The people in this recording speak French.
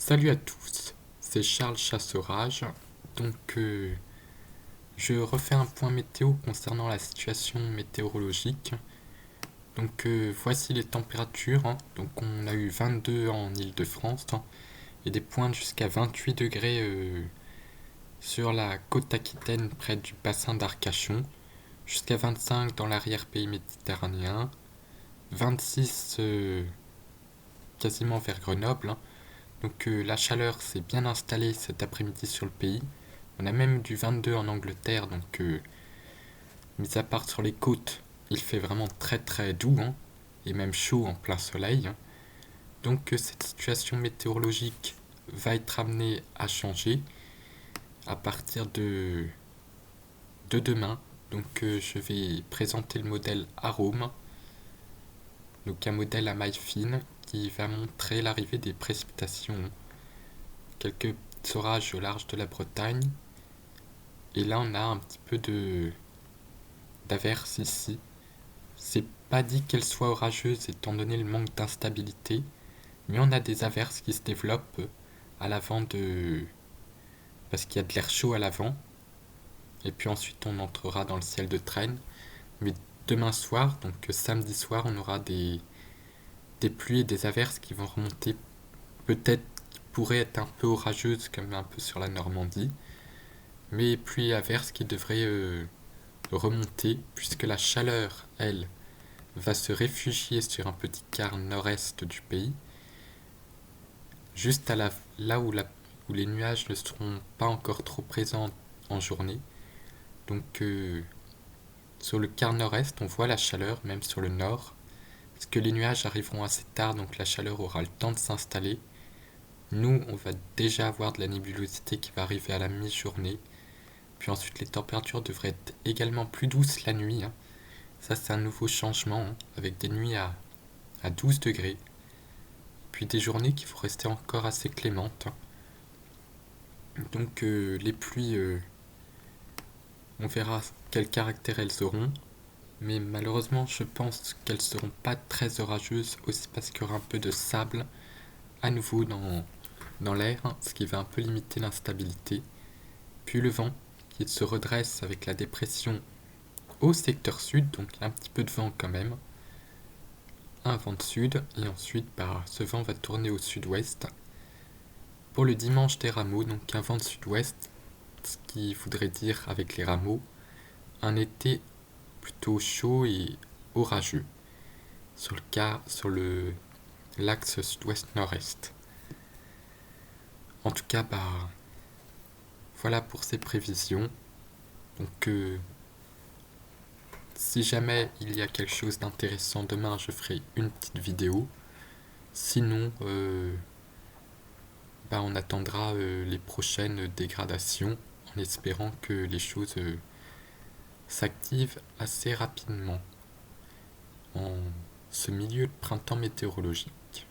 Salut à tous, c'est Charles Chassorage. Donc, je refais un point météo concernant la situation météorologique. Donc, voici les températures, hein. Donc, on a eu 22 en Île-de-France, hein, et des pointes jusqu'à 28 degrés sur la côte aquitaine près du bassin d'Arcachon, jusqu'à 25 dans l'arrière-pays méditerranéen, 26 quasiment vers Grenoble, hein. Donc la chaleur s'est bien installée cet après-midi sur le pays. On a même du 22 en Angleterre, donc mis à part sur les côtes, il fait vraiment très très doux, hein, et même chaud en plein soleil, hein. Donc cette situation météorologique va être amenée à changer à partir de demain. Donc je vais présenter le modèle Arome, donc un modèle à maille fine qui va montrer l'arrivée des précipitations. Quelques orages au large de la Bretagne. Et là, on a un petit peu d'averses ici. C'est pas dit qu'elles soient orageuses étant donné le manque d'instabilité, mais on a des averses qui se développent à l'avant de. Parce qu'il y a de l'air chaud à l'avant, et puis ensuite on entrera dans le ciel de traîne. Mais demain soir, donc samedi soir, on aura des pluies et des averses qui vont remonter, peut-être qui pourraient être un peu orageuses, comme un peu sur la Normandie, mais pluies et averses qui devraient remonter, puisque la chaleur, elle, va se réfugier sur un petit quart nord-est du pays, juste là où les nuages ne seront pas encore trop présents en journée. Donc sur le quart nord-est, on voit la chaleur, même sur le nord, parce que les nuages arriveront assez tard, donc la chaleur aura le temps de s'installer. Nous, on va déjà avoir de la nébulosité qui va arriver à la mi-journée. Puis ensuite, les températures devraient être également plus douces la nuit, hein. Ça, c'est un nouveau changement, hein, avec des nuits à 12 degrés. Puis des journées qui vont rester encore assez clémentes, hein. Donc les pluies, on verra quel caractère elles auront. Mais malheureusement, je pense qu'elles seront pas très orageuses, aussi parce qu'il y aura un peu de sable à nouveau dans l'air, hein, ce qui va un peu limiter l'instabilité. Puis le vent qui se redresse avec la dépression au secteur sud, donc un petit peu de vent quand même. Un vent de sud, et ensuite ce vent va tourner au sud-ouest. Pour le dimanche des rameaux, donc un vent de sud-ouest, ce qui voudrait dire avec les rameaux un été plutôt chaud et orageux sur l'axe sud-ouest-nord-est. En tout cas, voilà pour ces prévisions. Donc si jamais il y a quelque chose d'intéressant demain, je ferai une petite vidéo. Sinon, on attendra les prochaines dégradations en espérant que les choses s'activent assez rapidement en ce milieu de printemps météorologique.